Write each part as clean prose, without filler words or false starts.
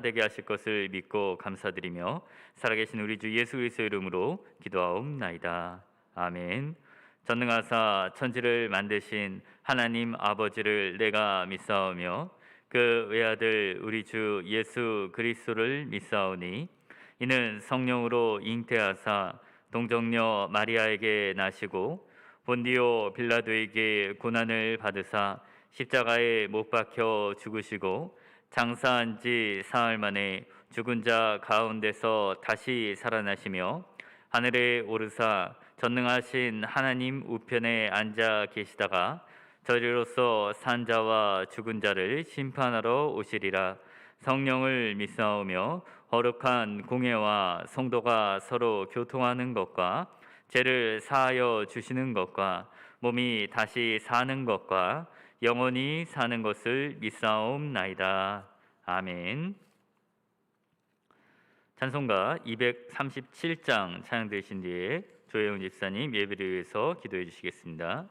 되게 하실 것을 믿고 감사드리며 살아계신 우리 주 예수 그리스도의 이름으로 기도하옵나이다. 아멘. 전능하사 천지를 만드신 하나님 아버지를 내가 믿사오며 그 외아들 우리 주 예수 그리스도를 믿사오니 이는 성령으로 잉태하사 동정녀 마리아에게 나시고 본디오 빌라도에게 고난을 받으사 십자가에 못 박혀 죽으시고 장사한 지 사흘 만에 죽은 자 가운데서 다시 살아나시며 하늘에 오르사 전능하신 하나님 우편에 앉아 계시다가 저리로서 산 자와 죽은 자를 심판하러 오시리라. 성령을 믿사오며 거룩한 공예와 성도가 서로 교통하는 것과 죄를 사하여 주시는 것과 몸이 다시 사는 것과 영원히 사는 것을 믿사옵나이다. 아멘. 찬송가 237장 찬양되신 뒤에 조혜영 집사님 예배를 위해서 기도해 주시겠습니다.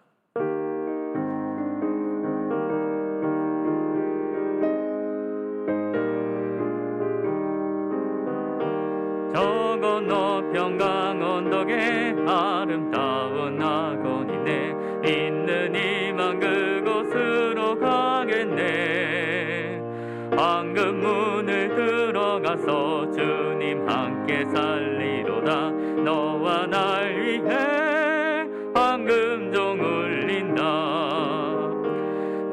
저 건너 평강 언덕에 아름다운 낙원이네. 있는 이만 그곳으로 가겠네. 황금 문을 들어가서 주님 함께 살리로다. 너와 날 위해 황금종 울린다.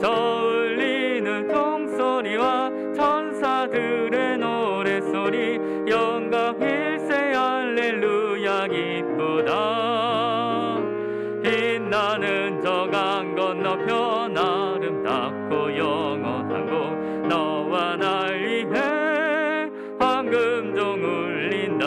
저 울리는 종소리와 천사들의 노래소리 영광 일세 할렐루야 기쁘다. 빛나는 저 강 건너편 아름답고 영원한 곳 너와 날 위해 황금종 울린다.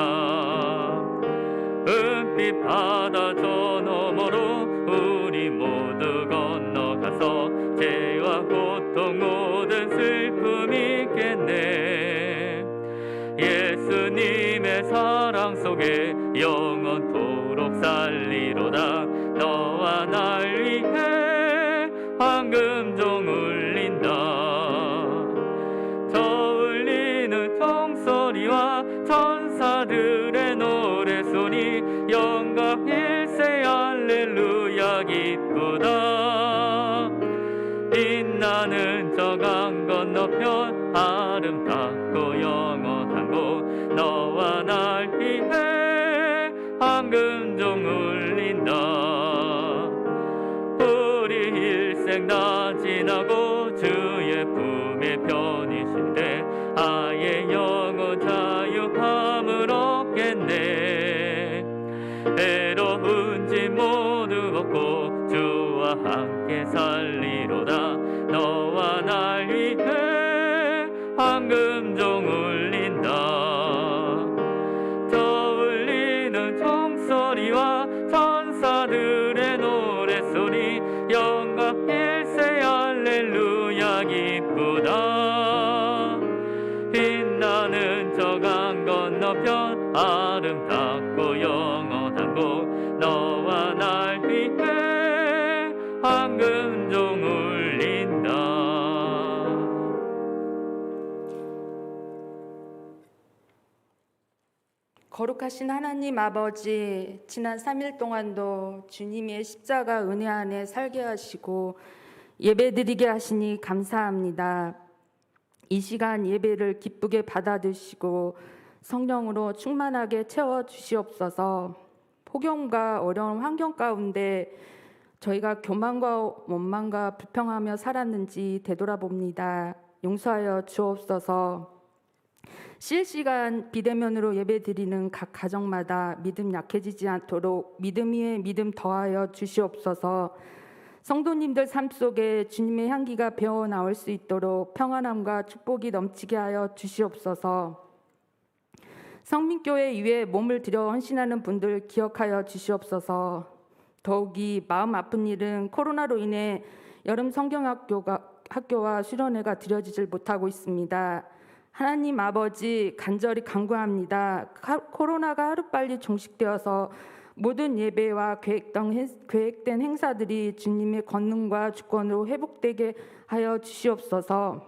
은빛 바다 저 너머로 우리 모두 건너가서 죄와 고통 모든 슬픔 있겠네. 예수님의 사랑 속에 영원토록 살리로다. 너와 날 위해 황금종 울린다. 저 울리는 종소리와 천사들의 노래소리 영광 일세 할렐루야 기쁘다. 빛나는 저 강 건너편 아름답고 영원한 곳 너와 날 위해 황금종 울린다. 우리 일생 다 지나고 주의 품에 편이실 때 아예 영원 자유함을 얻겠네. 외로운 짐 모두 벗고 주와 함께 살리로다. 너와 날 위해 황금종 울린다. 저 울리는 종소리와 천사들의 노래소리 영광 일세 할렐루야 기쁘다. 빛나는 저 강 건너편 아름답고 영원한 곳 너와 날 위해 황금종 울린다. 거룩하신 하나님 아버지, 지난 3일 동안도 주님의 십자가 은혜 안에 살게 하시고 예배드리게 하시니 감사합니다. 이 시간 예배를 기쁘게 받아들이시고 성령으로 충만하게 채워주시옵소서. 폭염과 어려운 환경 가운데 저희가 교만과 원망과 불평하며 살았는지 되돌아봅니다. 용서하여 주옵소서. 실시간 비대면으로 예배드리는 각 가정마다 믿음 약해지지 않도록 믿음 위에 믿음 더하여 주시옵소서. 성도님들 삶 속에 주님의 향기가 배어나올 수 있도록 평안함과 축복이 넘치게 하여 주시옵소서. 성민교회 위에 몸을 들여 헌신하는 분들 기억하여 주시옵소서. 더욱이 마음 아픈 일은 코로나로 인해 여름 성경학교와 수련회가 드려지질 못하고 있습니다. 하나님 아버지 간절히 간구합니다. 코로나가 하루빨리 종식되어서 모든 예배와 계획된 행사들이 주님의 권능과 주권으로 회복되게 하여 주시옵소서.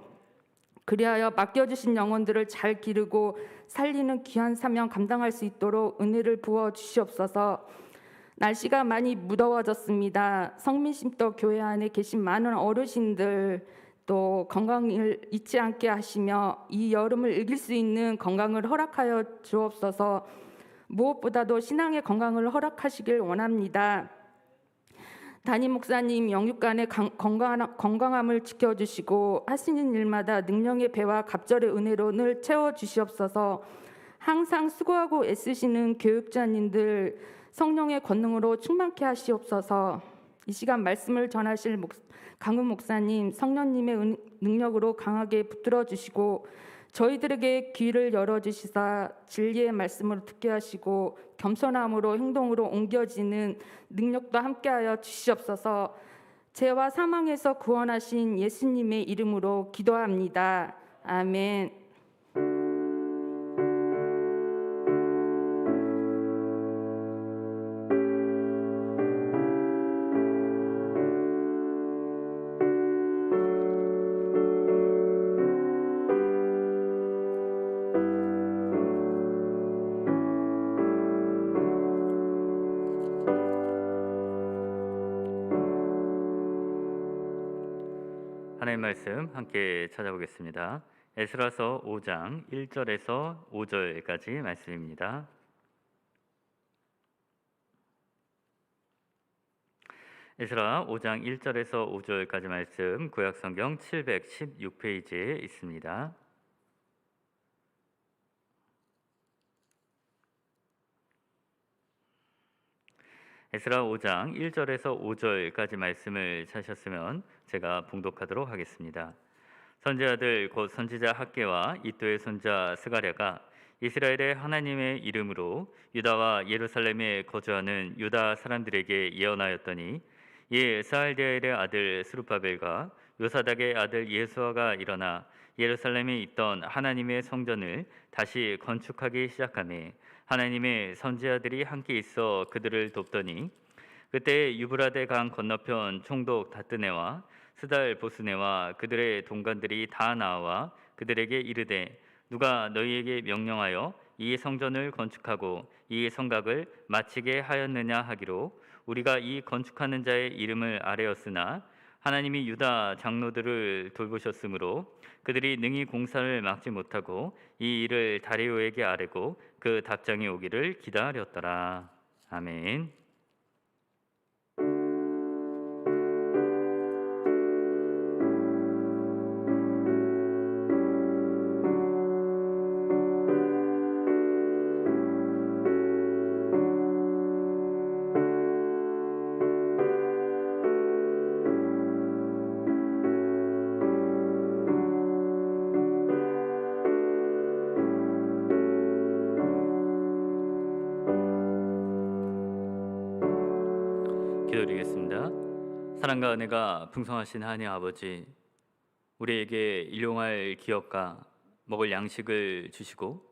그리하여 맡겨주신 영혼들을 잘 기르고 살리는 귀한 사명 감당할 수 있도록 은혜를 부어 주시옵소서. 날씨가 많이 무더워졌습니다. 성민심도 교회 안에 계신 많은 어르신들 또 건강을 잊지 않게 하시며 이 여름을 이길 수 있는 건강을 허락하여 주옵소서. 무엇보다도 신앙의 건강을 허락하시길 원합니다. 담임 목사님 영육간의 건강함을 지켜주시고 하시는 일마다 능력의 배와 갑절의 은혜로 늘 채워주시옵소서. 항상 수고하고 애쓰시는 교육자님들 성령의 권능으로 충만케 하시옵소서. 이 시간 말씀을 전하실 강은 목사님 성령님의 능력으로 강하게 붙들어 주시고 저희들에게 귀를 열어주시사 진리의 말씀을 듣게 하시고 겸손함으로 행동으로 옮겨지는 능력도 함께하여 주시옵소서. 죄와 사망에서 구원하신 예수님의 이름으로 기도합니다. 아멘. 하나님의 말씀 함께 찾아보겠습니다. 에스라서 5장 1절에서 5절까지 말씀입니다. 에스라 5장 1절에서 5절까지 말씀 구약성경 716페이지에 있습니다. 에스라 5장 1절에서 5절까지 말씀을 찾으셨으면 제가 봉독하도록 하겠습니다. 선지자들 곧 선지자 학개와 이도의 손자 스가랴가 이스라엘의 하나님의 이름으로 유다와 예루살렘에 거주하는 유다 사람들에게 예언하였더니 이에 스알디엘의 아들 스룹바벨과 요사닥의 아들 예수아가 일어나 예루살렘에 있던 하나님의 성전을 다시 건축하기 시작하며 하나님의 선지자들이 함께 있어 그들을 돕더니 그때 유브라데 강 건너편 총독 다뜨네와 스달 보스네와 그들의 동관들이 다 나와 그들에게 이르되 누가 너희에게 명령하여 이 성전을 건축하고 이 성곽을 마치게 하였느냐 하기로 우리가 이 건축하는 자의 이름을 아뢰었으나 하나님이 유다 장로들을 돌보셨으므로 그들이 능히 공사를 막지 못하고 이 일을 다리오에게 아뢰고 그 답장이 오기를 기다렸더라. 아멘. 기도드리겠습니다. 사랑과 은혜가 풍성하신 하나님 아버지, 우리에게 일용할 기업과 먹을 양식을 주시고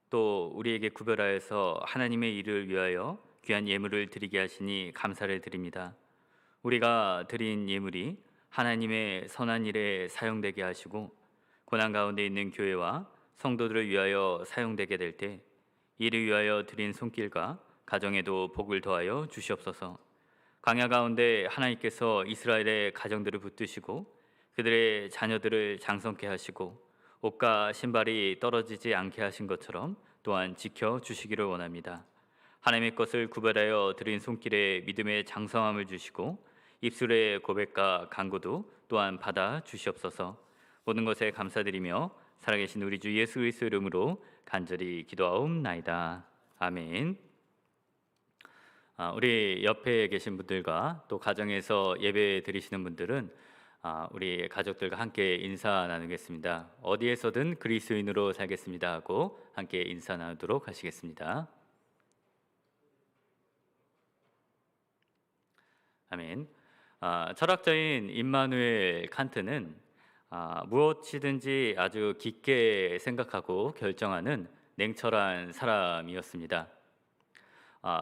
또 우리에게 구별하여서 하나님의 일을 위하여 귀한 예물을 드리게 하시니 감사를 드립니다. 우리가 드린 예물이 하나님의 선한 일에 사용되게 하시고 고난 가운데 있는 교회와 성도들을 위하여 사용되게 될 때 이를 위하여 드린 손길과 가정에도 복을 더하여 주시옵소서. 광야 가운데 하나님께서 이스라엘의 가정들을 붙드시고 그들의 자녀들을 장성케 하시고 옷과 신발이 떨어지지 않게 하신 것처럼 또한 지켜주시기를 원합니다. 하나님의 것을 구별하여 드린 손길에 믿음의 장성함을 주시고 입술의 고백과 간구도 또한 받아 주시옵소서. 모든 것에 감사드리며 살아계신 우리 주 예수 그리스도 이름으로 간절히 기도하옵나이다. 아멘. 우리 옆에 계신 분들과 또 가정에서 예배 드리시는 분들은 우리 가족들과 함께 인사 나누겠습니다. 어디에서든 그리스도인으로 살겠습니다 하고 함께 인사 나누도록 하시겠습니다. 아멘. 철학자인 임마누엘 칸트는 무엇이든지 아주 깊게 생각하고 결정하는 냉철한 사람이었습니다.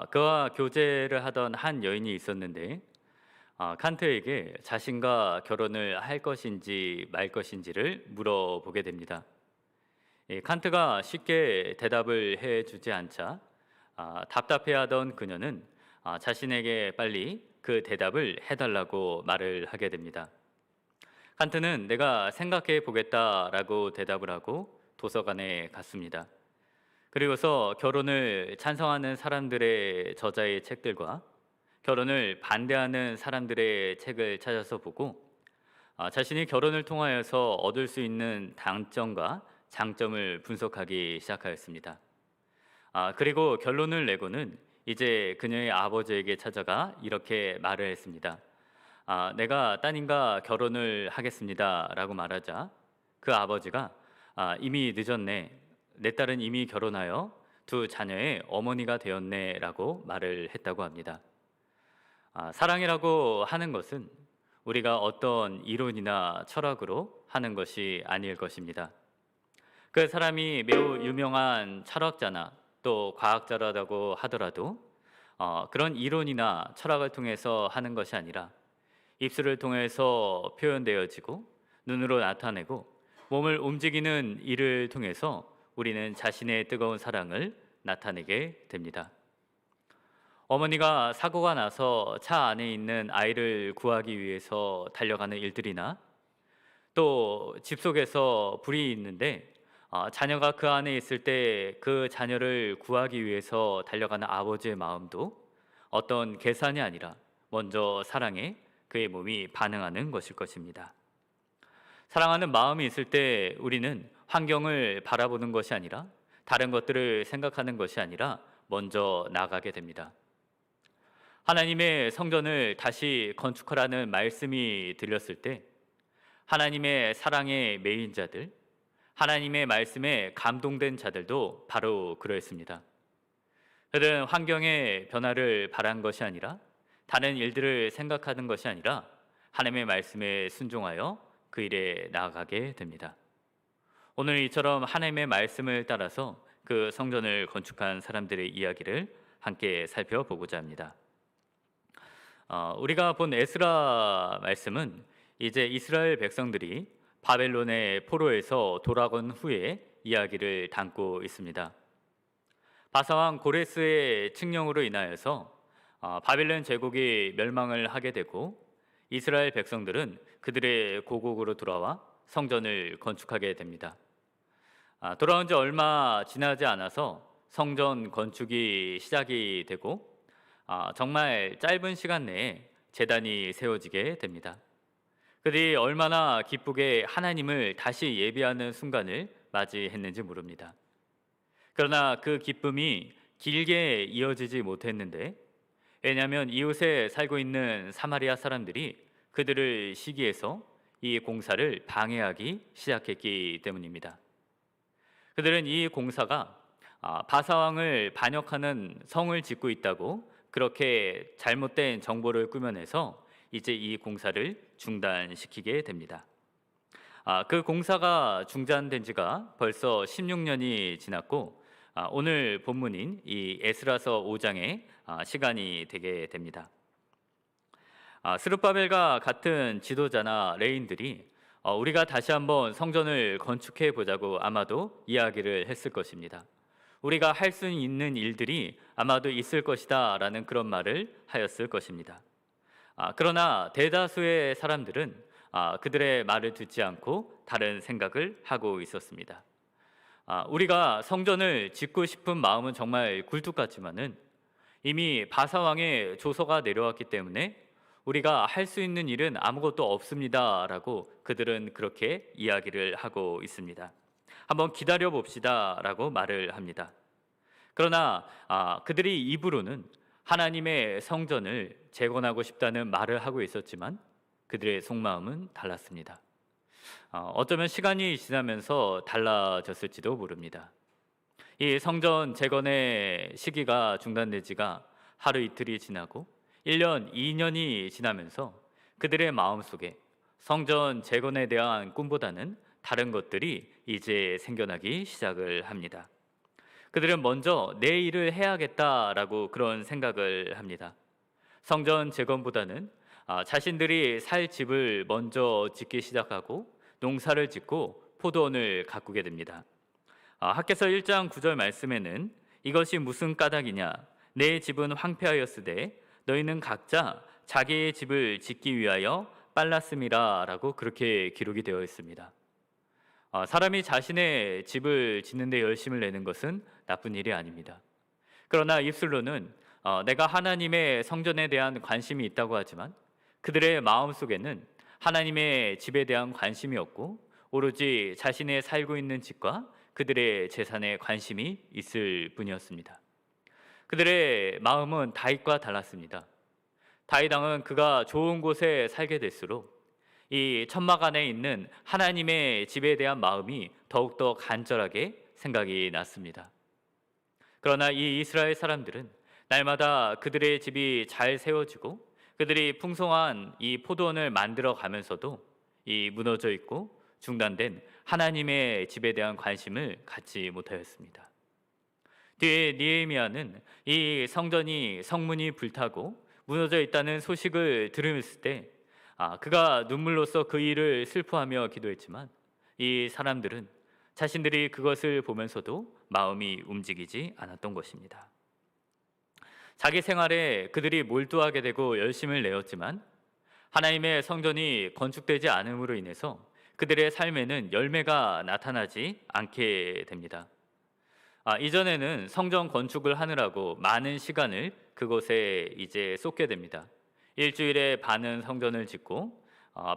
그와 교제를 하던 한 여인이 있었는데 칸트에게 자신과 결혼을 할 것인지 말 것인지를 물어보게 됩니다. 칸트가 쉽게 대답을 해주지 않자 답답해하던 그녀는 자신에게 빨리 그 대답을 해달라고 말을 하게 됩니다. 칸트는 내가 생각해 보겠다라고 대답을 하고 도서관에 갔습니다. 그리고서 결혼을 찬성하는 사람들의 저자의 책들과 결혼을 반대하는 사람들의 책을 찾아서 보고 자신이 결혼을 통하여서 얻을 수 있는 단점과 장점을 분석하기 시작하였습니다. 그리고 결론을 내고는 이제 그녀의 아버지에게 찾아가 이렇게 말을 했습니다. 내가 따님과 결혼을 하겠습니다 라고 말하자 그 아버지가 이미 늦었네. 내 딸은 이미 결혼하여 두 자녀의 어머니가 되었네 라고 말을 했다고 합니다. 사랑이라고 하는 것은 우리가 어떤 이론이나 철학으로 하는 것이 아닐 것입니다. 그 사람이 매우 유명한 철학자나 또 과학자라고 하더라도 그런 이론이나 철학을 통해서 하는 것이 아니라 입술을 통해서 표현되어지고 눈으로 나타내고 몸을 움직이는 일을 통해서 우리는 자신의 뜨거운 사랑을 나타내게 됩니다. 어머니가 사고가 나서 차 안에 있는 아이를 구하기 위해서 달려가는 일들이나 또 집 속에서 불이 있는데 자녀가 그 안에 있을 때 그 자녀를 구하기 위해서 달려가는 아버지의 마음도 어떤 계산이 아니라 먼저 사랑에 그의 몸이 반응하는 것일 것입니다. 사랑하는 마음이 있을 때 우리는 환경을 바라보는 것이 아니라 다른 것들을 생각하는 것이 아니라 먼저 나가게 됩니다. 하나님의 성전을 다시 건축하라는 말씀이 들렸을 때 하나님의 사랑에 매인 자들, 하나님의 말씀에 감동된 자들도 바로 그러했습니다. 그들은 환경의 변화를 바란 것이 아니라 다른 일들을 생각하는 것이 아니라 하나님의 말씀에 순종하여 그 일에 나아가게 됩니다. 오늘 이처럼 하나님의 말씀을 따라서 그 성전을 건축한 사람들의 이야기를 함께 살펴보고자 합니다. 우리가 본 에스라 말씀은 이제 이스라엘 백성들이 바벨론의 포로에서 돌아온 후에 이야기를 담고 있습니다. 바사왕 고레스의 칙령으로 인하여서 바벨론 제국이 멸망을 하게 되고 이스라엘 백성들은 그들의 고국으로 돌아와 성전을 건축하게 됩니다. 돌아온 지 얼마 지나지 않아서 성전 건축이 시작이 되고 정말 짧은 시간 내에 제단이 세워지게 됩니다. 그들이 얼마나 기쁘게 하나님을 다시 예배하는 순간을 맞이했는지 모릅니다. 그러나 그 기쁨이 길게 이어지지 못했는데 왜냐하면 이웃에 살고 있는 사마리아 사람들이 그들을 시기해서 이 공사를 방해하기 시작했기 때문입니다. 그들은 이 공사가 바사왕을 반역하는 성을 짓고 있다고 그렇게 잘못된 정보를 꾸며내서 이제 이 공사를 중단시키게 됩니다. 그 공사가 중단된 지가 벌써 16년이 지났고 오늘 본문인 이 에스라서 5장의 시간이 되게 됩니다. 스룹바벨과 같은 지도자나 레인들이 우리가 다시 한번 성전을 건축해 보자고 아마도 이야기를 했을 것입니다. 우리가 할 수 있는 일들이 아마도 있을 것이다 라는 그런 말을 하였을 것입니다. 그러나 대다수의 사람들은 그들의 말을 듣지 않고 다른 생각을 하고 있었습니다. 우리가 성전을 짓고 싶은 마음은 정말 굴뚝 같지만은 이미 바사왕의 조서가 내려왔기 때문에 우리가 할 수 있는 일은 아무것도 없습니다라고 그들은 그렇게 이야기를 하고 있습니다. 한번 기다려 봅시다라고 말을 합니다. 그러나 그들이 입으로는 하나님의 성전을 재건하고 싶다는 말을 하고 있었지만 그들의 속마음은 달랐습니다. 어쩌면 시간이 지나면서 달라졌을지도 모릅니다. 이 성전 재건의 시기가 중단된 지가 하루 이틀이 지나고 1년, 2년이 지나면서 그들의 마음속에 성전 재건에 대한 꿈보다는 다른 것들이 이제 생겨나기 시작을 합니다. 그들은 먼저 내 일을 해야겠다라고 그런 생각을 합니다. 성전 재건보다는 자신들이 살 집을 먼저 짓기 시작하고 농사를 짓고 포도원을 가꾸게 됩니다. 학개서 1장 9절 말씀에는 이것이 무슨 까닭이냐 내 집은 황폐하였으되 너희는 각자 자기의 집을 짓기 위하여 빨랐음이라 라고 그렇게 기록이 되어 있습니다. 사람이 자신의 집을 짓는 데 열심을 내는 것은 나쁜 일이 아닙니다. 그러나 입술로는 내가 하나님의 성전에 대한 관심이 있다고 하지만 그들의 마음속에는 하나님의 집에 대한 관심이 없고 오로지 자신의 살고 있는 집과 그들의 재산에 관심이 있을 뿐이었습니다. 그들의 마음은 다윗과 달랐습니다. 다윗 왕은 그가 좋은 곳에 살게 될수록 이 천막 안에 있는 하나님의 집에 대한 마음이 더욱더 간절하게 생각이 났습니다. 그러나 이 이스라엘 사람들은 날마다 그들의 집이 잘 세워지고 그들이 풍성한 이 포도원을 만들어 가면서도 이 무너져 있고 중단된 하나님의 집에 대한 관심을 갖지 못하였습니다. 뒤에 느헤미야는 이 성전이 성문이 불타고 무너져 있다는 소식을 들었을 때 그가 눈물로써 그 일을 슬퍼하며 기도했지만 이 사람들은 자신들이 그것을 보면서도 마음이 움직이지 않았던 것입니다. 자기 생활에 그들이 몰두하게 되고 열심을 내었지만 하나님의 성전이 건축되지 않음으로 인해서 그들의 삶에는 열매가 나타나지 않게 됩니다. 이전에는 성전 건축을 하느라고 많은 시간을 그곳에 이제 쏟게 됩니다. 일주일에 반은 성전을 짓고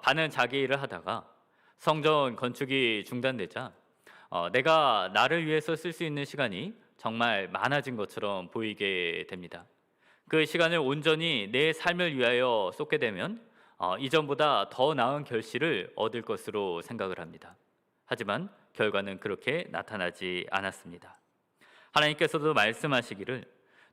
반은 자기 일을 하다가 성전 건축이 중단되자 내가 나를 위해서 쓸 수 있는 시간이 정말 많아진 것처럼 보이게 됩니다. 그 시간을 온전히 내 삶을 위하여 쏟게 되면 이전보다 더 나은 결실을 얻을 것으로 생각을 합니다. 하지만 결과는 그렇게 나타나지 않았습니다. 하나님께서도 말씀하시기를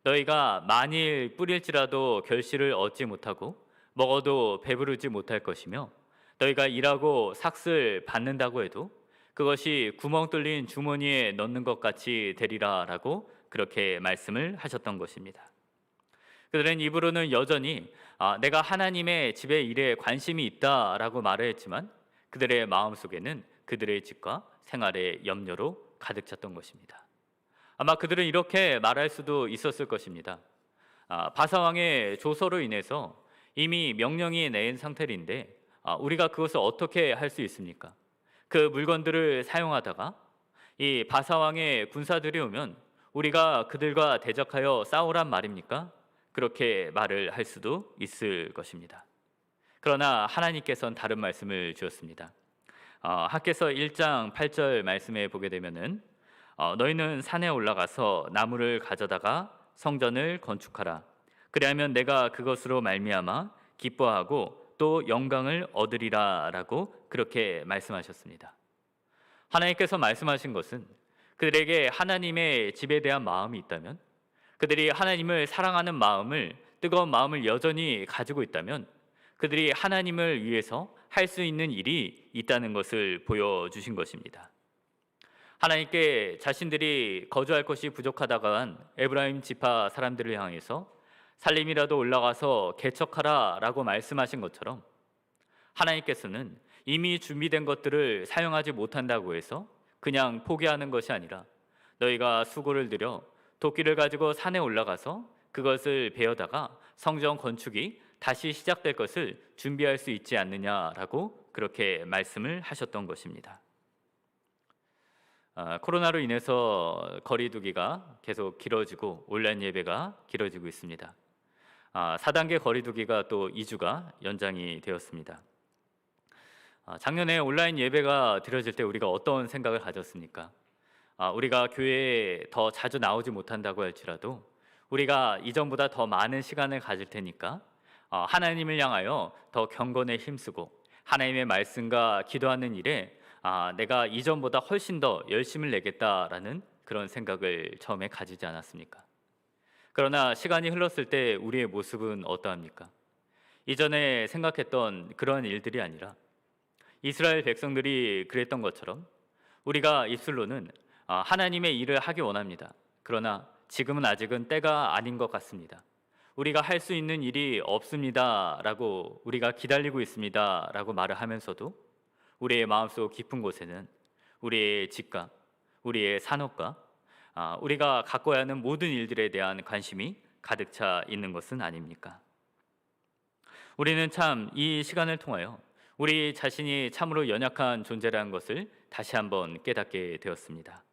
너희가 만일 뿌릴지라도 결실을 얻지 못하고 먹어도 배부르지 못할 것이며 너희가 일하고 삭슬 받는다고 해도 그것이 구멍 뚫린 주머니에 넣는 것 같이 되리라 라고 그렇게 말씀을 하셨던 것입니다. 그들은 입으로는 여전히 내가 하나님의 집의 일에 관심이 있다라고 말을 했지만 그들의 마음속에는 그들의 집과 생활의 염려로 가득 찼던 것입니다. 아마 그들은 이렇게 말할 수도 있었을 것입니다. 바사왕의 조서로 인해서 이미 명령이 내린 상태인데 우리가 그것을 어떻게 할 수 있습니까? 그 물건들을 사용하다가 이 바사왕의 군사들이 오면 우리가 그들과 대적하여 싸우란 말입니까? 그렇게 말을 할 수도 있을 것입니다. 그러나 하나님께서는 다른 말씀을 주었습니다. 학개서 1장 8절 말씀에 보게 되면은 너희는 산에 올라가서 나무를 가져다가 성전을 건축하라. 그리하면 내가 그것으로 말미암아 기뻐하고 또 영광을 얻으리라라고 그렇게 말씀하셨습니다. 하나님께서 말씀하신 것은 그들에게 하나님의 집에 대한 마음이 있다면 그들이 하나님을 사랑하는 마음을 뜨거운 마음을 여전히 가지고 있다면 그들이 하나님을 위해서 할 수 있는 일이 있다는 것을 보여주신 것입니다. 하나님께 자신들이 거주할 것이 부족하다고 한 에브라임 지파 사람들을 향해서 살림이라도 올라가서 개척하라 라고 말씀하신 것처럼 하나님께서는 이미 준비된 것들을 사용하지 못한다고 해서 그냥 포기하는 것이 아니라 너희가 수고를 들여 도끼를 가지고 산에 올라가서 그것을 베어다가 성전 건축이 다시 시작될 것을 준비할 수 있지 않느냐라고 그렇게 말씀을 하셨던 것입니다. 코로나로 인해서 거리두기가 계속 길어지고 온라인 예배가 길어지고 있습니다. 4단계 거리두기가 또 2주가 연장이 되었습니다. 작년에 온라인 예배가 드려질 때 우리가 어떤 생각을 가졌습니까? 우리가 교회에 더 자주 나오지 못한다고 할지라도 우리가 이전보다 더 많은 시간을 가질 테니까 하나님을 향하여 더 경건에 힘쓰고 하나님의 말씀과 기도하는 일에 내가 이전보다 훨씬 더 열심을 내겠다라는 그런 생각을 처음에 가지지 않았습니까? 그러나 시간이 흘렀을 때 우리의 모습은 어떠합니까? 이전에 생각했던 그런 일들이 아니라 이스라엘 백성들이 그랬던 것처럼 우리가 입술로는 하나님의 일을 하기 원합니다. 그러나 지금은 아직은 때가 아닌 것 같습니다. 우리가 할 수 있는 일이 없습니다라고 우리가 기다리고 있습니다라고 말을 하면서도 우리의 마음속 깊은 곳에는 우리의 집과 우리의 산업과 우리가 갖고야 하는 모든 일들에 대한 관심이 가득 차 있는 것은 아닙니까? 우리는 참 이 시간을 통하여 우리 자신이 참으로 연약한 존재라는 것을 다시 한번 깨닫게 되었습니다.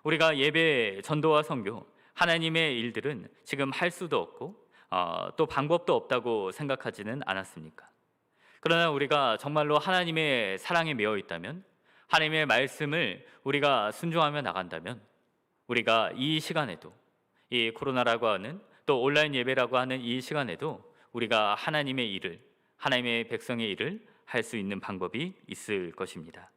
우리가 예배, 전도와 선교, 하나님의 일들은 지금 할 수도 없고 또 방법도 없다고 생각하지는 않았습니까? 그러나 우리가 정말로 하나님의 사랑에 매여 있다면, 하나님의 말씀을 우리가 순종하며 나간다면, 우리가 이 시간에도, 이 코로나라고 하는 또 온라인 예배라고 하는 이 시간에도 우리가 하나님의 일을, 하나님의 백성의 일을 할 수 있는 방법이 있을 것입니다.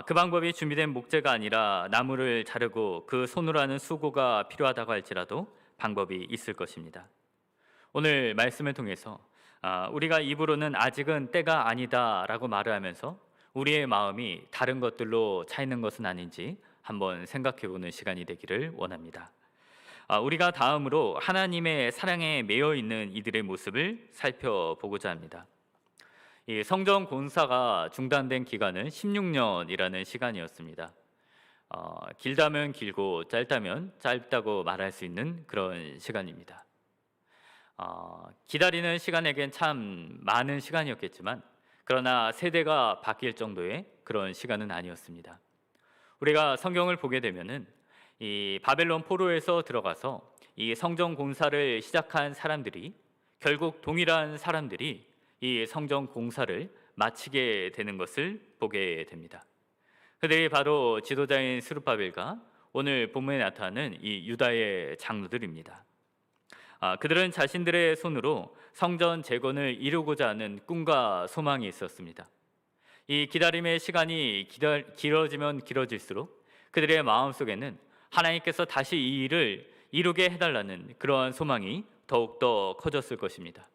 그 방법이 준비된 목재가 아니라 나무를 자르고 그 손으로 하는 수고가 필요하다고 할지라도 방법이 있을 것입니다. 오늘 말씀을 통해서 우리가 입으로는 아직은 때가 아니다라고 말을 하면서 우리의 마음이 다른 것들로 차 있는 것은 아닌지 한번 생각해보는 시간이 되기를 원합니다. 우리가 다음으로 하나님의 사랑에 매여 있는 이들의 모습을 살펴보고자 합니다. 이 성전 공사가 중단된 기간은 16년이라는 시간이었습니다. 길다면 길고 짧다면 짧다고 말할 수 있는 그런 시간입니다. 기다리는 시간에겐 참 많은 시간이었겠지만 그러나 세대가 바뀔 정도의 그런 시간은 아니었습니다. 우리가 성경을 보게 되면은 이 바벨론 포로에서 들어가서 이 성전 공사를 시작한 사람들이 결국 동일한 사람들이 이 성전 공사를 마치게 되는 것을 보게 됩니다. 그들이 바로 지도자인 스룹바벨과 오늘 본문에 나타나는 이 유다의 장로들입니다. 그들은 자신들의 손으로 성전 재건을 이루고자 하는 꿈과 소망이 있었습니다. 이 기다림의 시간이 길어지면 길어질수록 그들의 마음속에는 하나님께서 다시 이 일을 이루게 해달라는 그러한 소망이 더욱더 커졌을 것입니다.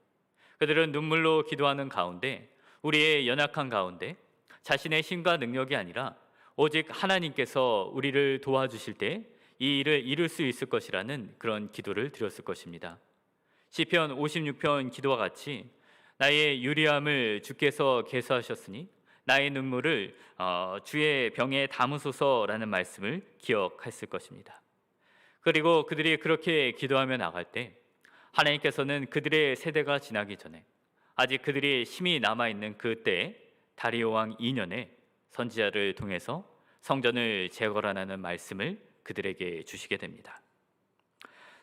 그들은 눈물로 기도하는 가운데, 우리의 연약한 가운데 자신의 힘과 능력이 아니라 오직 하나님께서 우리를 도와주실 때 이 일을 이룰 수 있을 것이라는 그런 기도를 드렸을 것입니다. 시편 56편 기도와 같이 나의 유리함을 주께서 계수하셨으니 나의 눈물을 주의 병에 담으소서라는 말씀을 기억했을 것입니다. 그리고 그들이 그렇게 기도하며 나갈 때 하나님께서는 그들의 세대가 지나기 전에 아직 그들이 힘이 남아있는 그때 다리오 왕 2년에 선지자를 통해서 성전을 재건하라는 말씀을 그들에게 주시게 됩니다.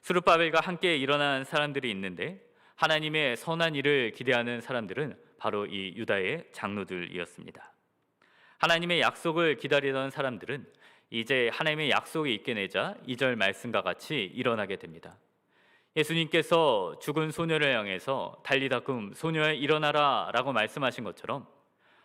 스룹바벨과 함께 일어난 사람들이 있는데 하나님의 선한 일을 기대하는 사람들은 바로 이 유다의 장로들이었습니다. 하나님의 약속을 기다리던 사람들은 이제 하나님의 약속이 있게 되자 2절 말씀과 같이 일어나게 됩니다. 예수님께서 죽은 소녀를 향해서 달리다금 소녀야 일어나라 라고 말씀하신 것처럼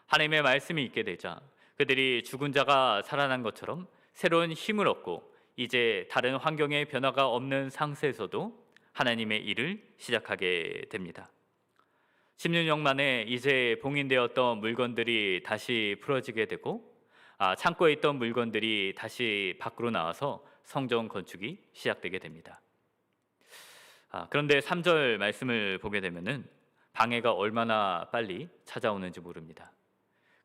하나님의 말씀이 있게 되자 그들이 죽은 자가 살아난 것처럼 새로운 힘을 얻고 이제 다른 환경의 변화가 없는 상태에서도 하나님의 일을 시작하게 됩니다. 16년 만에 이제 봉인되었던 물건들이 다시 풀어지게 되고 창고에 있던 물건들이 다시 밖으로 나와서 성전 건축이 시작되게 됩니다. 그런데 3절 말씀을 보게 되면은 방해가 얼마나 빨리 찾아오는지 모릅니다.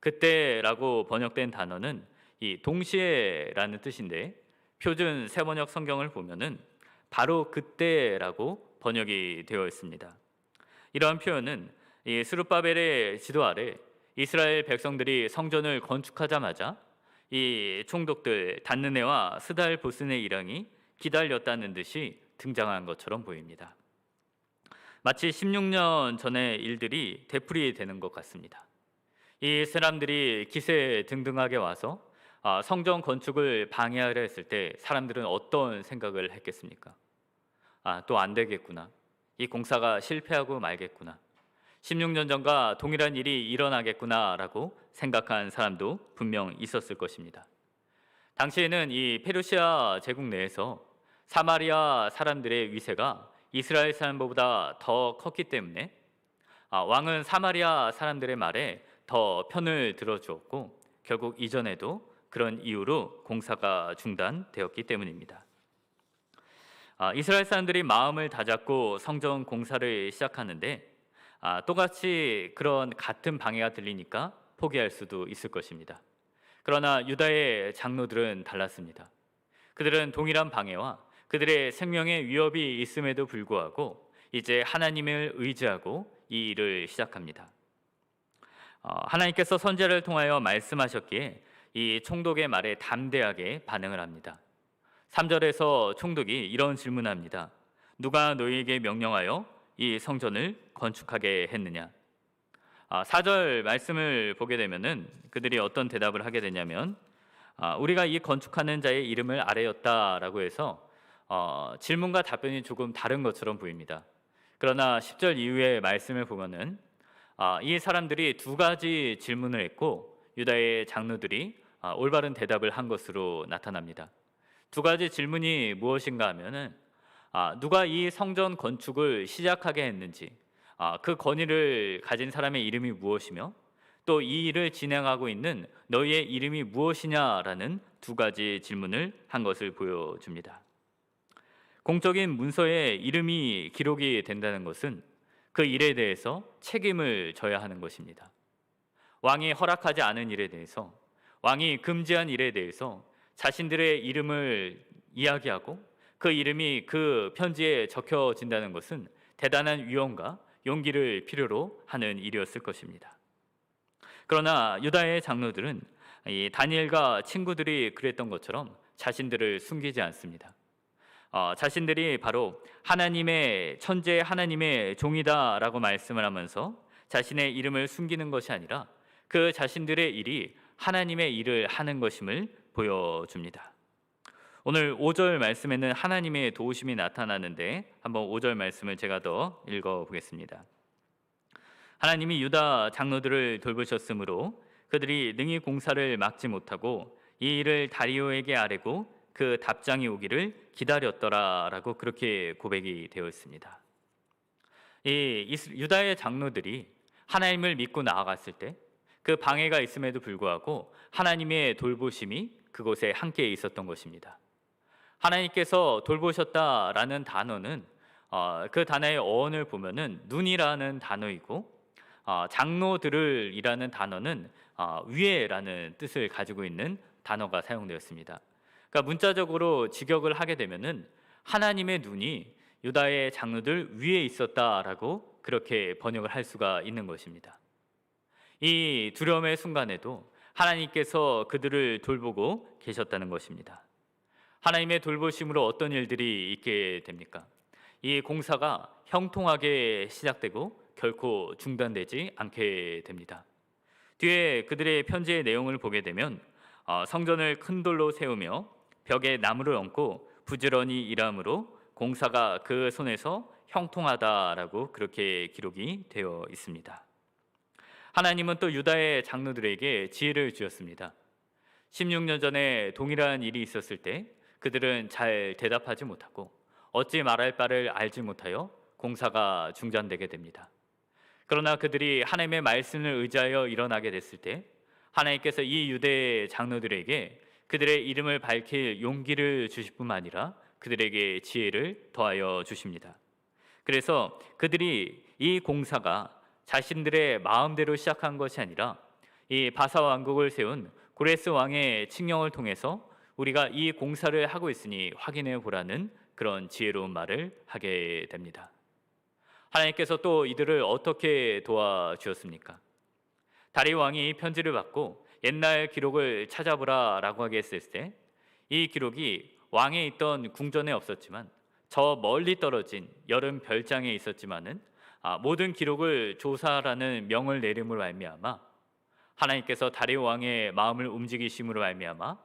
그때라고 번역된 단어는 이 동시에라는 뜻인데 표준 세번역 성경을 보면은 바로 그때라고 번역이 되어 있습니다. 이러한 표현은 이 스룹바벨의 지도 아래 이스라엘 백성들이 성전을 건축하자마자 이 총독들 단느네와 스달 보스네 일왕이 기다렸다는 듯이 등장한 것처럼 보입니다. 마치 16년 전의 일들이 되풀이되는 것 같습니다. 이 사람들이 기세등등하게 와서 성전 건축을 방해하려 했을 때 사람들은 어떤 생각을 했겠습니까? 또 안 되겠구나. 이 공사가 실패하고 말겠구나. 16년 전과 동일한 일이 일어나겠구나라고 생각한 사람도 분명 있었을 것입니다. 당시에는 이 페르시아 제국 내에서 사마리아 사람들의 위세가 이스라엘 사람보다 더 컸기 때문에 왕은 사마리아 사람들의 말에 더 편을 들어주었고 결국 이전에도 그런 이유로 공사가 중단되었기 때문입니다. 이스라엘 사람들이 마음을 다잡고 성전 공사를 시작하는데 똑같이 그런 같은 방해가 들리니까 포기할 수도 있을 것입니다. 그러나 유다의 장로들은 달랐습니다. 그들은 동일한 방해와 그들의 생명의 위협이 있음에도 불구하고 이제 하나님을 의지하고 이 일을 시작합니다. 하나님께서 선지자를 통하여 말씀하셨기에 이 총독의 말에 담대하게 반응을 합니다. 3절에서 총독이 이런 질문합니다. 누가 너희에게 명령하여 이 성전을 건축하게 했느냐? 4절 말씀을 보게 되면은 그들이 어떤 대답을 하게 되냐면 우리가 이 건축하는 자의 이름을 아뢰었다라고 해서 질문과 답변이 조금 다른 것처럼 보입니다. 그러나 10절 이후의 말씀을 보면은 이 사람들이 두 가지 질문을 했고 유다의 장로들이 올바른 대답을 한 것으로 나타납니다. 두 가지 질문이 무엇인가 하면은 누가 이 성전 건축을 시작하게 했는지, 그 권위를 가진 사람의 이름이 무엇이며 또 이 일을 진행하고 있는 너희의 이름이 무엇이냐라는 두 가지 질문을 한 것을 보여줍니다. 공적인 문서에 이름이 기록이 된다는 것은 그 일에 대해서 책임을 져야 하는 것입니다. 왕이 허락하지 않은 일에 대해서, 왕이 금지한 일에 대해서 자신들의 이름을 이야기하고 그 이름이 그 편지에 적혀진다는 것은 대단한 위험과 용기를 필요로 하는 일이었을 것입니다. 그러나 유다의 장로들은 이 다니엘과 친구들이 그랬던 것처럼 자신들을 숨기지 않습니다. 자신들이 바로 하나님의 천재 하나님의 종이다라고 말씀을 하면서 자신의 이름을 숨기는 것이 아니라 그 자신들의 일이 하나님의 일을 하는 것임을 보여줍니다. 오늘 5절 말씀에는 하나님의 도우심이 나타나는데 한번 5절 말씀을 제가 더 읽어보겠습니다. 하나님이 유다 장로들을 돌보셨으므로 그들이 능히 공사를 막지 못하고 이 일을 다리오에게 아뢰고 그 답장이 오기를 기다렸더라라고 그렇게 고백이 되어 있습니다. 이 유다의 장로들이 하나님을 믿고 나아갔을 때 그 방해가 있음에도 불구하고 하나님의 돌보심이 그곳에 함께 있었던 것입니다. 하나님께서 돌보셨다라는 단어는 그 단어의 어원을 보면은 눈이라는 단어이고 장로들을이라는 단어는 위에라는 뜻을 가지고 있는 단어가 사용되었습니다. 그러니까 문자적으로 직역을 하게 되면은 하나님의 눈이 유다의 장로들 위에 있었다라고 그렇게 번역을 할 수가 있는 것입니다. 이 두려움의 순간에도 하나님께서 그들을 돌보고 계셨다는 것입니다. 하나님의 돌보심으로 어떤 일들이 있게 됩니까? 이 공사가 형통하게 시작되고 결코 중단되지 않게 됩니다. 뒤에 그들의 편지의 내용을 보게 되면 성전을 큰 돌로 세우며 벽에 나무를 얹고 부지런히 일함으로 공사가 그 손에서 형통하다라고 그렇게 기록이 되어 있습니다. 하나님은 또 유다의 장로들에게 지혜를 주었습니다. 16년 전에 동일한 일이 있었을 때 그들은 잘 대답하지 못하고 어찌 말할 바를 알지 못하여 공사가 중단되게 됩니다. 그러나 그들이 하나님의 말씀을 의지하여 일어나게 됐을 때 하나님께서 이 유대 장로들에게 그들의 이름을 밝힐 용기를 주실 뿐만 아니라 그들에게 지혜를 더하여 주십니다. 그래서 그들이 이 공사가 자신들의 마음대로 시작한 것이 아니라 이 바사 왕국을 세운 고레스 왕의 칙령을 통해서 우리가 이 공사를 하고 있으니 확인해 보라는 그런 지혜로운 말을 하게 됩니다. 하나님께서 또 이들을 어떻게 도와주었습니까? 다리 왕이 편지를 받고 옛날 기록을 찾아보라라고 하게 했을 때 이 기록이 왕에 있던 궁전에 없었지만 저 멀리 떨어진 여름 별장에 있었지만은 모든 기록을 조사하라는 명을 내림으로 말미암아 하나님께서 다리오 왕의 마음을 움직이심으로 말미암아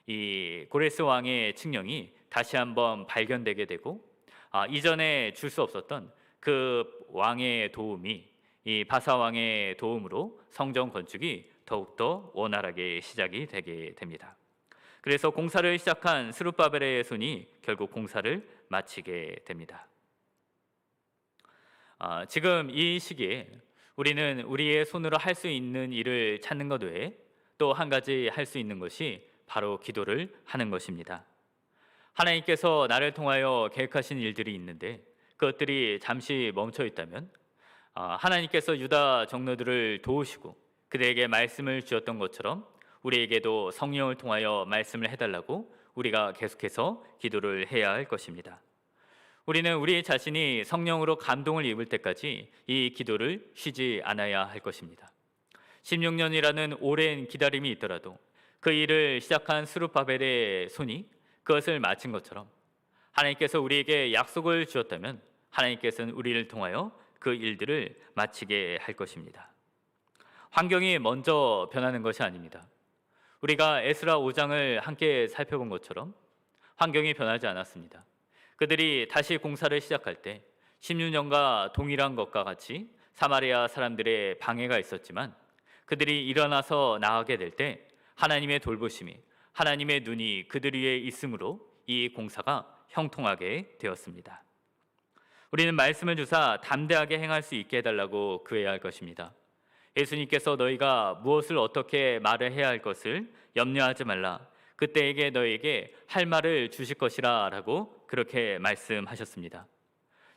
이 고레스 왕의 칙령이 다시 한번 발견되게 되고 이전에 줄 수 없었던 그 왕의 도움이 이 바사 왕의 도움으로 성전 건축이 더욱더 원활하게 시작이 되게 됩니다. 그래서 공사를 시작한 스룹바벨의 손이 결국 공사를 마치게 됩니다. 지금 이 시기에 우리는 우리의 손으로 할 수 있는 일을 찾는 것 외에 또 한 가지 할 수 있는 것이 바로 기도를 하는 것입니다. 하나님께서 나를 통하여 계획하신 일들이 있는데 그것들이 잠시 멈춰 있다면 하나님께서 유다 장로들을 도우시고 그들에게 말씀을 주었던 것처럼 우리에게도 성령을 통하여 말씀을 해달라고 우리가 계속해서 기도를 해야 할 것입니다. 우리는 우리 자신이 성령으로 감동을 입을 때까지 이 기도를 쉬지 않아야 할 것입니다. 16년이라는 오랜 기다림이 있더라도 그 일을 시작한 스룹바벨의 손이 그것을 마친 것처럼 하나님께서 우리에게 약속을 주었다면 하나님께서는 우리를 통하여 그 일들을 마치게 할 것입니다. 환경이 먼저 변하는 것이 아닙니다. 우리가 에스라 5장을 함께 살펴본 것처럼 환경이 변하지 않았습니다. 그들이 다시 공사를 시작할 때 16년과 동일한 것과 같이 사마리아 사람들의 방해가 있었지만 그들이 일어나서 나아가게 될 때 하나님의 돌보심이 하나님의 눈이 그들 위에 있으므로 이 공사가 형통하게 되었습니다. 우리는 말씀을 주사 담대하게 행할 수 있게 해달라고 구해야 할 것입니다. 예수님께서 너희가 무엇을 어떻게 말을 해야 할 것을 염려하지 말라. 그때에게 너희에게 할 말을 주실 것이라 라고 그렇게 말씀하셨습니다.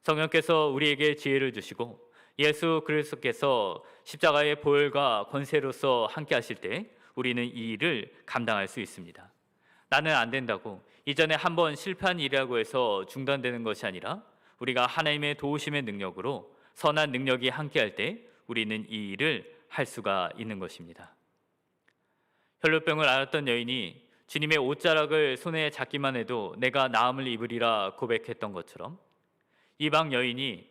성령께서 우리에게 지혜를 주시고 예수 그리스도께서 십자가의 보혈과 권세로서 함께 하실 때 우리는 이 일을 감당할 수 있습니다. 나는 안 된다고 이전에 한번 실패한 일이라고 해서 중단되는 것이 아니라 우리가 하나님의 도우심의 능력으로 선한 능력이 함께할 때 우리는 이 일을 할 수가 있는 것입니다. 혈루병을 앓았던 여인이 주님의 옷자락을 손에 잡기만 해도 내가 나음을 입으리라 고백했던 것처럼 이방 여인이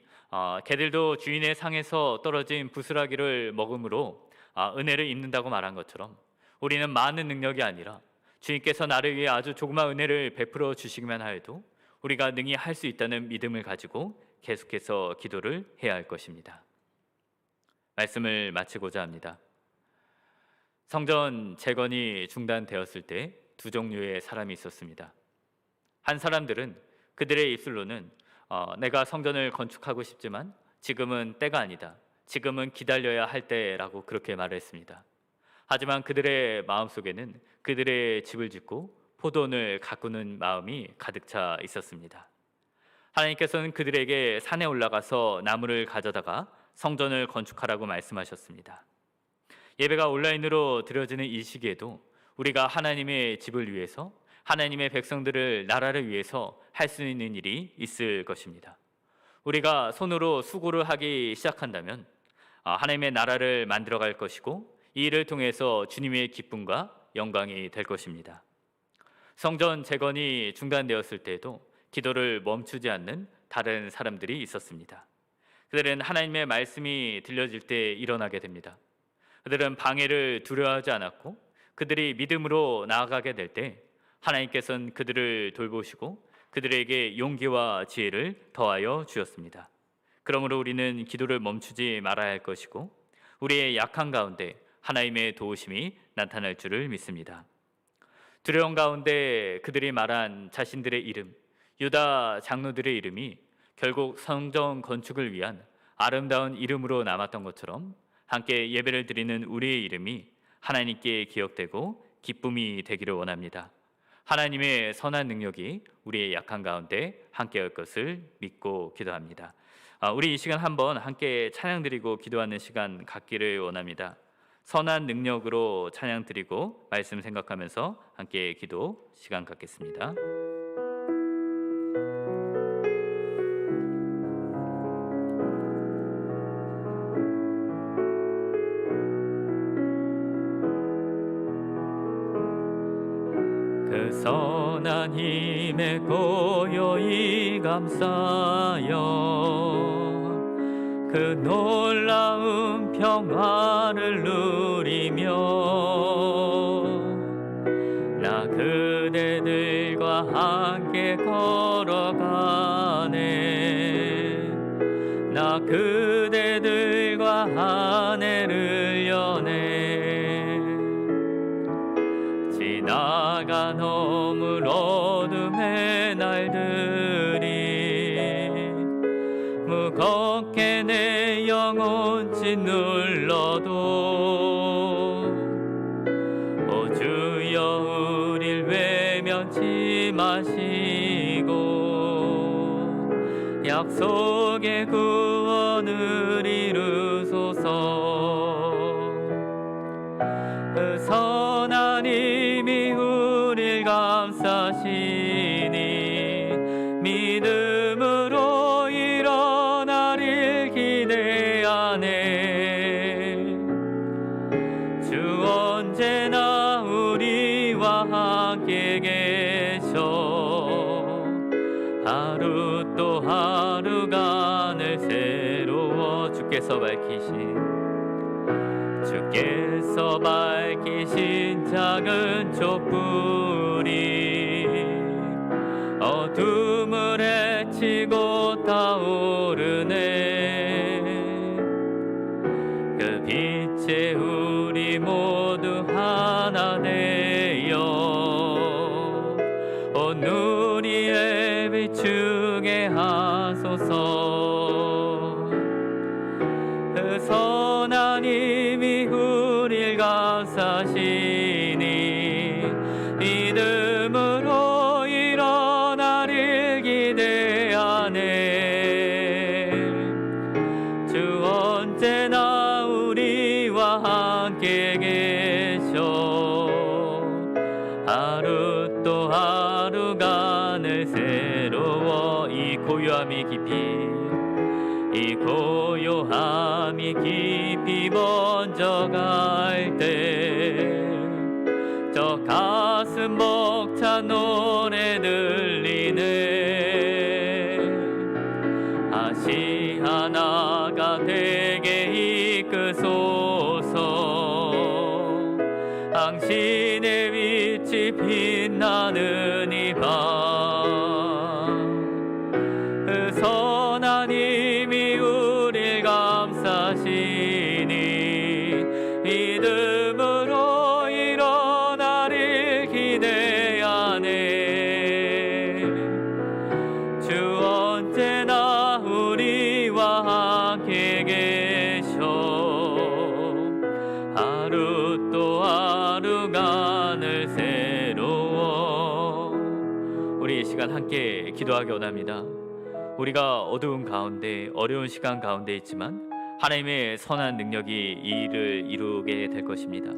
개들도 주인의 상에서 떨어진 부스라기를 먹음으로 은혜를 입는다고 말한 것처럼 우리는 많은 능력이 아니라 주님께서 나를 위해 아주 조그마한 은혜를 베풀어 주시기만 하여도 우리가 능히 할 수 있다는 믿음을 가지고 계속해서 기도를 해야 할 것입니다. 말씀을 마치고자 합니다. 성전 재건이 중단되었을 때 두 종류의 사람이 있었습니다. 한 사람들은 그들의 입술로는 내가 성전을 건축하고 싶지만 지금은 때가 아니다. 지금은 기다려야 할 때라고 그렇게 말했습니다. 하지만 그들의 마음속에는 그들의 집을 짓고 포도원을 가꾸는 마음이 가득 차 있었습니다. 하나님께서는 그들에게 산에 올라가서 나무를 가져다가 성전을 건축하라고 말씀하셨습니다. 예배가 온라인으로 드려지는 이 시기에도 우리가 하나님의 집을 위해서 하나님의 백성들을 나라를 위해서 할 수 있는 일이 있을 것입니다. 우리가 손으로 수고를 하기 시작한다면 하나님의 나라를 만들어갈 것이고 이 일을 통해서 주님의 기쁨과 영광이 될 것입니다. 성전 재건이 중단되었을 때에도 기도를 멈추지 않는 다른 사람들이 있었습니다. 그들은 하나님의 말씀이 들려질 때 일어나게 됩니다. 그들은 방해를 두려워하지 않았고 그들이 믿음으로 나아가게 될 때 하나님께서는 그들을 돌보시고 그들에게 용기와 지혜를 더하여 주었습니다. 그러므로 우리는 기도를 멈추지 말아야 할 것이고 우리의 약한 가운데 하나님의 도우심이 나타날 줄을 믿습니다. 두려움 가운데 그들이 말한 자신들의 이름, 유다 장로들의 이름이 결국 성전 건축을 위한 아름다운 이름으로 남았던 것처럼 함께 예배를 드리는 우리의 이름이 하나님께 기억되고 기쁨이 되기를 원합니다. 하나님의 선한 능력이 우리의 약한 가운데 함께할 것을 믿고 기도합니다. 우리 이 시간 한번 함께 찬양 드리고 기도하는 시간 갖기를 원합니다. 선한 능력으로 찬양 드리고 말씀 생각하면서 함께 기도 시간 갖겠습니다. 그 선한 힘에 고요히 감싸여 그 놀라운 평화를 누리며 나 그대들과 함께 걸어가네. 나 그대들과 하늘을 여네. 지나가 넘을 어둠의 날들이 무겁게 내 영혼 짓눌러도 오 주여 우릴 외면하시네. 면치 마시고 약속의 구원을 이루소서. 그 선한 힘이 우릴 감싸시니 믿음으로 일어나릴 기대하네. 주 언제나 우리와 함께 계셔 하루 또 하루간을 새로워 주께서 밝히신 작은 촛불이 어둠을 헤치고 타오르네. 그 빛에 우리 모두 하나 되어 온 우리의 비추게 하소서. 그 선한 힘이 우릴 감싸시니 믿음으로 일어나릴 기대하네. 주 언제나 우리와 함께 계셔 하루 또 하루간을 새로워. 이 고요함이 깊이 번져 갈 때 저 가슴 벅찬 노래 들리네. 다시 하나가 되게 이끄소서. 당신의 빛이 빛나는 이 밤, 그 선한 힘이 우릴 감싸시니 믿음으로 일어나릴 기대하네. 주 언제나 우리와 함께 계셔 하루 또 하루간을 새로워. 우리 이 시간 함께 기도하기 원합니다. 우리가 어두운 가운데 어려운 시간 가운데 있지만 하나님의 선한 능력이 이 일을 이루게 될 것입니다.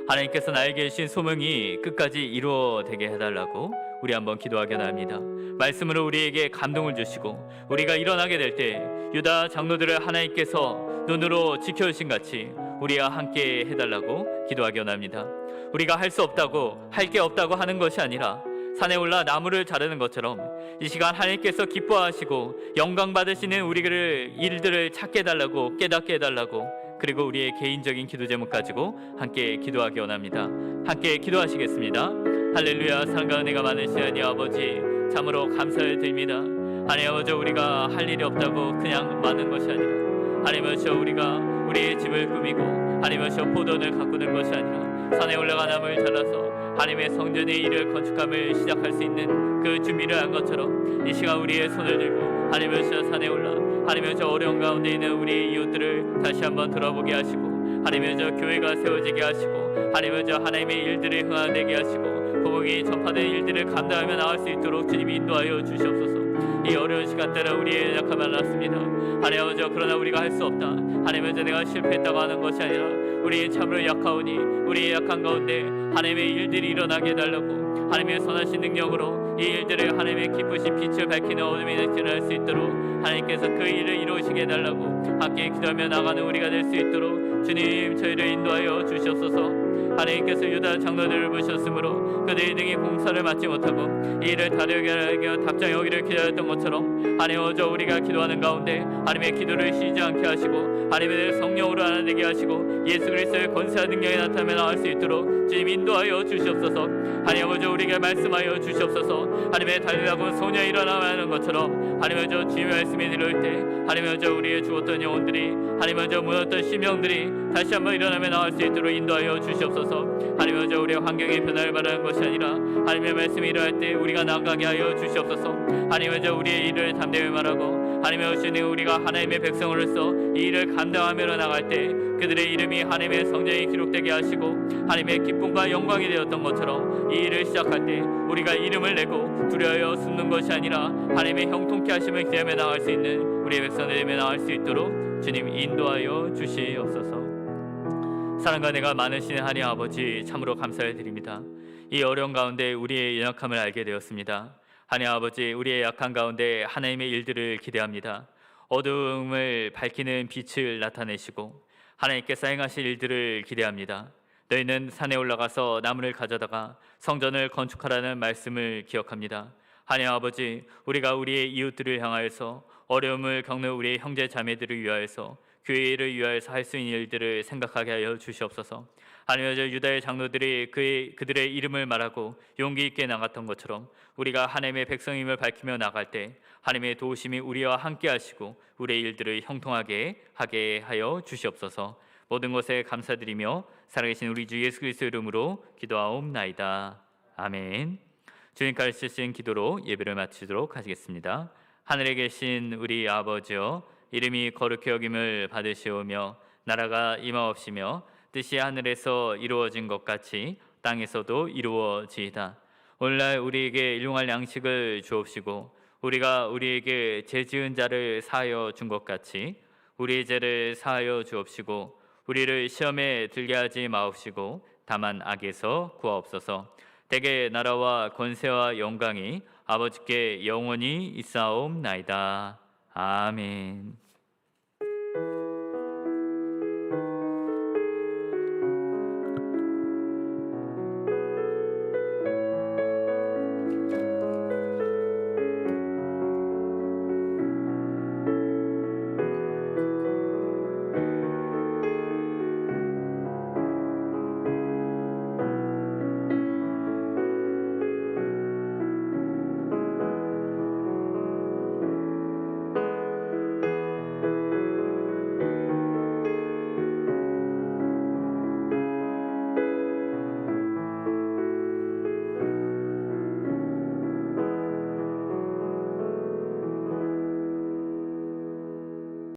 하나님께서 나에게 주신 소명이 끝까지 이루어되게 해달라고 우리 한번 기도하기 원합니다. 말씀으로 우리에게 감동을 주시고 우리가 일어나게 될 때 유다 장로들을 하나님께서 눈으로 지켜주신 같이 우리와 함께 해달라고 기도하기 원합니다. 우리가 할 수 없다고, 할 게 없다고 하는 것이 아니라 산에 올라 나무를 자르는 것처럼 이 시간 하나님께서 기뻐하시고 영광 받으시는 우리를 일들을 찾게 해달라고, 깨닫게 해달라고, 그리고 우리의 개인적인 기도 제목 가지고 함께 기도하기 원합니다. 함께 기도하시겠습니다. 할렐루야. 사랑과 은혜가 많으신 하나님 아버지, 참으로 감사를 드립니다. 하나님 아버지, 우리가 할 일이 없다고 그냥 많은 것이 아니라 하나님 아버지, 우리가 우리의 집을 꾸미고 하나님 아버지 포도원을 가꾸는 것이 아니라 산에 올라가 나무를 잘라서 하나님의 성전의 일을 건축함을 시작할 수 있는 그 준비를 한 것처럼 이 시간 우리의 손을 들고 하나님 아버지 산에 올라 하나님 아버지 어려운 가운데 있는 우리 이웃들을 다시 한번 돌아보게 하시고 하나님 아버지 교회가 세워지게 하시고 하나님 아버지 하나님의 일들을 흥하게 하시고 복음이 전파된 일들을 감당하며 나갈 수 있도록 주님이 인도하여 주시옵소서. 이 어려운 시간대는 우리의 연약함을 알았습니다. 하나님 아버지, 그러나 우리가 할 수 없다. 하나님 아버지, 내가 실패했다고 하는 것이 아니라 우리 참으로 약하오니 우리의 약한 가운데 하나님의 일들이 일어나게 해달라고 하나님의 선하신 능력으로 이 일들을 하나님의 기쁘신 빛을 밝히는 어둠이 일어날 수 있도록 하나님께서 그 일을 이루시게 해달라고 함께 기도하며 나가는 우리가 될 수 있도록 주님 저희를 인도하여 주시옵소서. 하나님께서 유다 장로들을 부르셨으므로 그들이 능히 공사를 맡지 못하고 이 일을 다르게 답장에 오기를 기다렸던 것처럼 하나님 어저 우리가 기도하는 가운데 하나님의 기도를 쉬지 않게 하시고 하나님의 성령으로 하나 되게 하시고 예수 그리스도의 권세와 능력이 나타나며 나올 수 있도록 주님 인도하여 주시옵소서. 하나님 아버지, 우리에게 말씀하여 주시옵소서. 하나님의 달리라고 소녀 일어나는 것처럼 하나님 아버지 주님의 말씀이 들을 때 하나님 아버지 우리의 죽었던 영혼들이 하나님 아버지 무너졌던 심령들이 다시 한번 일어나며 나올 수 있도록 인도하여 주시옵소서. 하나님 아버지 우리의 환경의 변화를 바라는 것이 아니라 하나님의 말씀이 일어날 때 우리가 나아가게 하여 주시옵소서. 하나님 아버지 우리의 일을 담대히 말하고 하나님 아버지 우리가 하나님의 백성으로서 이 일을 감당하며 나갈 때 그들의 이름이 하나님의 성경에 기록되게 하시고 하나님의 기쁨과 영광이 되었던 것처럼 이 일을 시작할 때 우리가 이름을 내고 두려워 숨는 것이 아니라 하나님의 형통케 하심을 기대하며 나갈 수 있는 우리의 백성들 되며 나갈 수 있도록 주님 인도하여 주시옵소서. 사랑과 내가 많으신 하나님 아버지, 참으로 감사를 드립니다. 이 어려운 가운데 우리의 연약함을 알게 되었습니다. 하나님 아버지, 우리의 약한 가운데 하나님의 일들을 기대합니다. 어두움을 밝히는 빛을 나타내시고 하나님께서 행하실 일들을 기대합니다. 너희는 산에 올라가서 나무를 가져다가 성전을 건축하라는 말씀을 기억합니다. 하나님 아버지, 우리가 우리의 이웃들을 향하여서 어려움을 겪는 우리의 형제 자매들을 위하여서 교회를 위하여서 할 수 있는 일들을 생각하게 하여 주시옵소서. 하나님, 유다의 장로들이 그들의 이름을 말하고 용기 있게 나갔던 것처럼 우리가 하나님의 백성임을 밝히며 나갈 때 하나님의 도우심이 우리와 함께 하시고 우리의 일들을 형통하게 하게 하여 주시옵소서. 모든 것에 감사드리며 살아계신 우리 주 예수 그리스도의 이름으로 기도하옵나이다. 아멘. 주님 가르치신 기도로 예배를 마치도록 하시겠습니다. 하늘에 계신 우리 아버지여, 이름이 거룩히 여김을 받으시오며 나라가 임하옵시며 뜻이 하늘에서 이루어진 것 같이 땅에서도 이루어지이다. 오늘날 우리에게 일용할 양식을 주옵시고 우리가 우리에게 죄 지은 자를 사하여 준 것 같이 우리의 죄를 사하여 주옵시고 우리를 시험에 들게 하지 마옵시고 다만 악에서 구하옵소서. 대개 나라와 권세와 영광이 아버지께 영원히 있사옵나이다. 아멘.